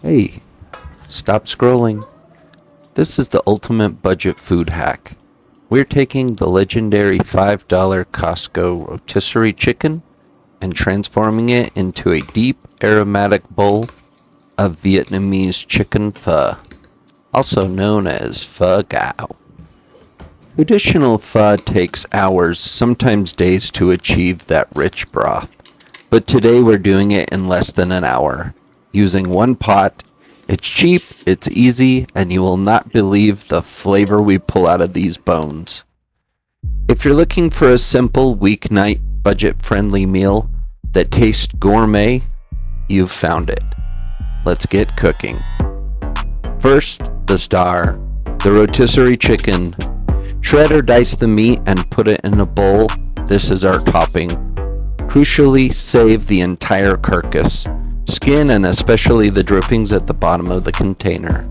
Hey, stop scrolling. This is the ultimate budget food hack. We're taking the legendary $5 Costco rotisserie chicken and transforming it into a deep aromatic bowl of Vietnamese Chicken Pho, also known as Pho Gao. Traditional pho takes hours, sometimes days, to achieve that rich broth, but today we're doing it in less than an hour, using one pot. It's cheap, it's easy, and you will not believe the flavor we pull out of these bones. If you're looking for a simple weeknight budget-friendly meal that tastes gourmet, you've found it. Let's get cooking. First, the star, the rotisserie chicken. Shred or dice the meat and put it in a bowl. This is our topping. Crucially, save the entire carcass, skin, and especially the drippings at the bottom of the container.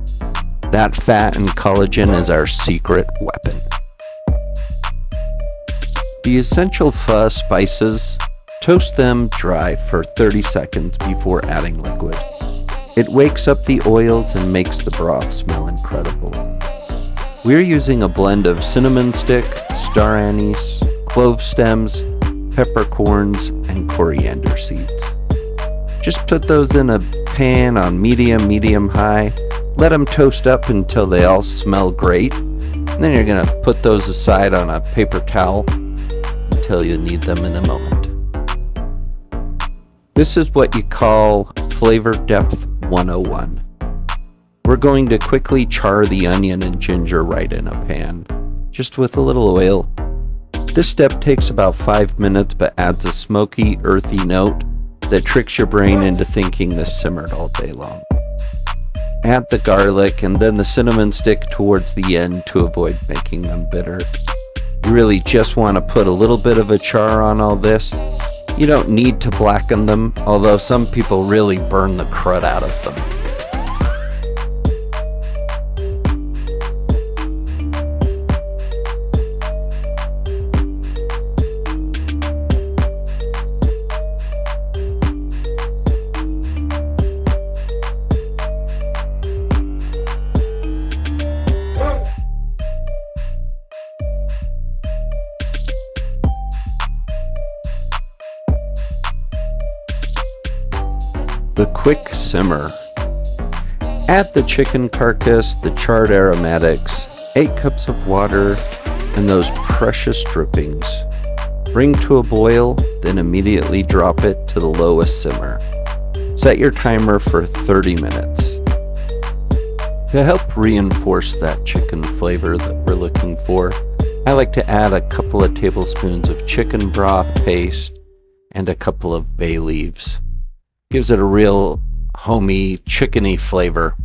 That fat and collagen is our secret weapon. The essential pho spices, toast them dry for 30 seconds before adding liquid. It wakes up the oils and makes the broth smell incredible. We're using a blend of cinnamon stick, star anise, clove stems, peppercorns, and coriander seeds. Just put those in a pan on medium high. Let them toast up until they all smell great. And then you're going to put those aside on a paper towel until you need them in a moment. This is what you call flavor depth 101. We're going to quickly char the onion and ginger right in a pan, just with a little oil. This step takes about 5 minutes but adds a smoky, earthy note that tricks your brain into thinking this simmered all day long. Add the garlic and then the cinnamon stick towards the end to avoid making them bitter. You really just want to put a little bit of a char on all this. You don't need to blacken them, although some people really burn the crud out of them. The quick simmer. Add the chicken carcass, the charred aromatics, 8 cups of water, and those precious drippings. Bring to a boil, then immediately drop it to the lowest simmer. Set your timer for 30 minutes. To help reinforce that chicken flavor that we're looking for, I like to add a couple of tablespoons of chicken broth paste and a couple of bay leaves. Gives it a real homey, chickeny flavor.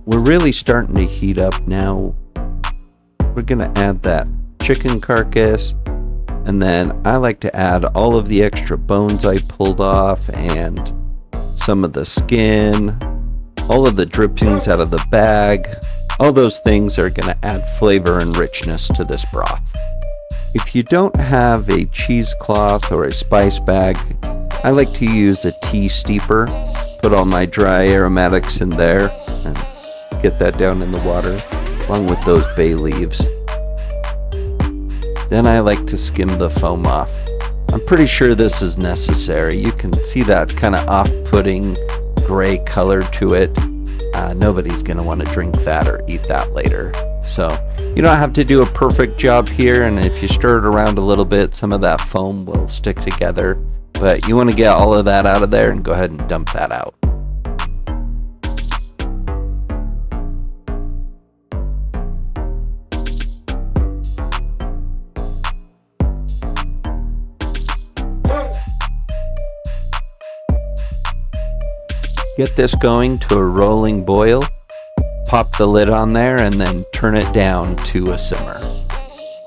We're really starting to heat up now. We're gonna add that chicken carcass, and then I like to add all of the extra bones I pulled off and some of the skin, all of the drippings out of the bag. All those things are going to add flavor and richness to this broth. If you don't have a cheesecloth or a spice bag, I like to use a tea steeper. Put all my dry aromatics in there and get that down in the water, along with those bay leaves. Then I like to skim the foam off. I'm pretty sure this is necessary. You can see that kind of off-putting gray color to it. Nobody's going to want to drink that or eat that later. So you don't have to do a perfect job here, and if you stir it around a little bit, some of that foam will stick together. But you want to get all of that out of there and go ahead and dump that out. Get this going to a rolling boil, pop the lid on there, and then turn it down to a simmer.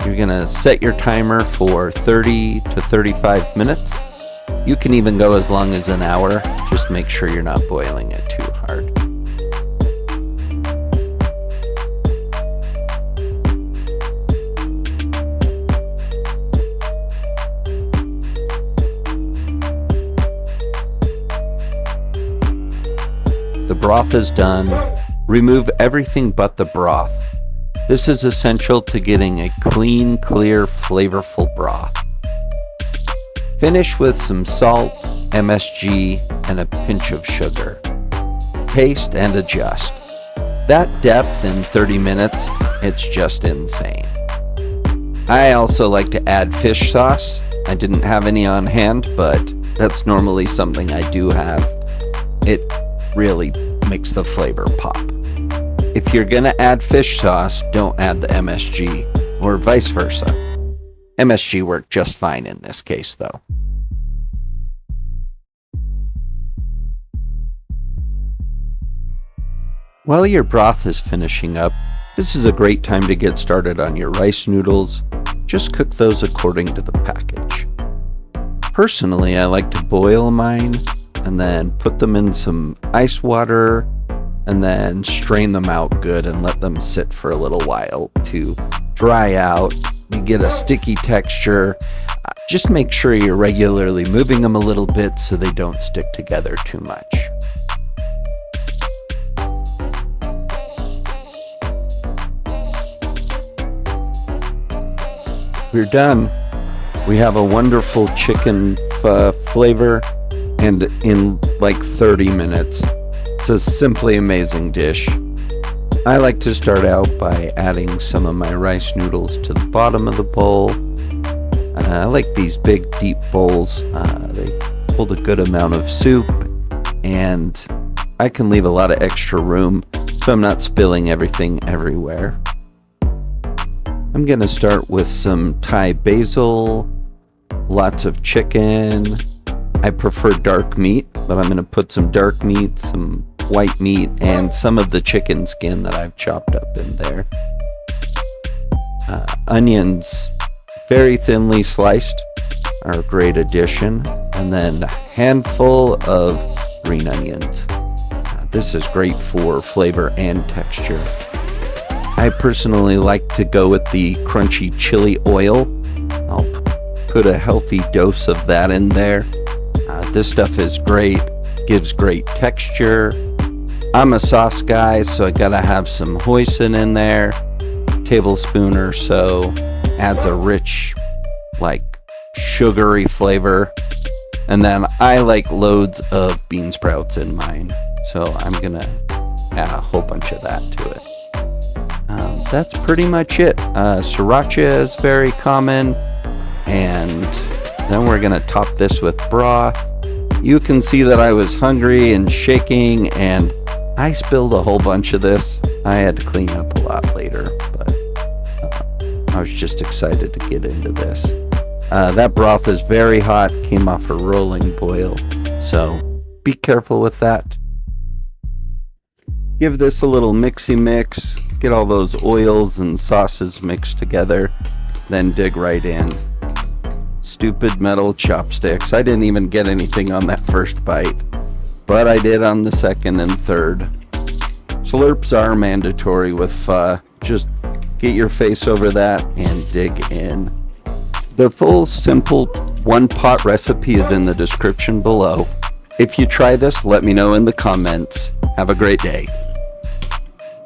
You're going to set your timer for 30 to 35 minutes. You can even go as long as an hour. Just make sure you're not boiling it too hard. The broth is done. Remove everything but the broth. This is essential to getting a clean, clear, flavorful broth. Finish with some salt, MSG, and a pinch of sugar. Taste and adjust. That depth in 30 minutes, it's just insane. I also like to add fish sauce. I didn't have any on hand, but that's normally something I do have. It really makes the flavor pop. If you're gonna add fish sauce, don't add the MSG, or vice versa. MSG worked just fine in this case though. While your broth is finishing up, this is a great time to get started on your rice noodles. Just cook those according to the package. Personally, I like to boil mine and then put them in some ice water and then strain them out good and let them sit for a little while to dry out. You get a sticky texture. Just make sure you're regularly moving them a little bit so they don't stick together too much. We're done. We have a wonderful chicken pho flavor, and in like 30 minutes. It's a simply amazing dish. I like to start out by adding some of my rice noodles to the bottom of the bowl. I like these big, deep bowls. They hold a good amount of soup, and I can leave a lot of extra room so I'm not spilling everything everywhere. I'm going to start with some Thai basil, lots of chicken. I prefer dark meat, but I'm going to put some dark meat, some white meat, and some of the chicken skin that I've chopped up in there. Onions, very thinly sliced, are a great addition. And then a handful of green onions. This is great for flavor and texture. I personally like to go with the crunchy chili oil. I'll put a healthy dose of that in there. This stuff is great, gives great texture. I'm a sauce guy, so I gotta have some hoisin in there. Tablespoon or so, adds a rich, like sugary flavor. And then I like loads of bean sprouts in mine, so I'm gonna add a whole bunch of that to it. That's pretty much it. Sriracha is very common, and then we're gonna top this with broth. You can see that I was hungry and shaking, and I spilled a whole bunch of this. I had to clean up a lot later, but I was just excited to get into this. That broth is very hot, came off a rolling boil, so be careful with that. Give this a little mixy mix, get all those oils and sauces mixed together, then dig right in. Stupid metal chopsticks. I didn't even get anything on that first bite, but I did on the second and third. Slurps are mandatory with pho. Just get your face over that and dig in. The full simple one pot recipe is in the description below. If you try this, let me know in the comments. Have a great day.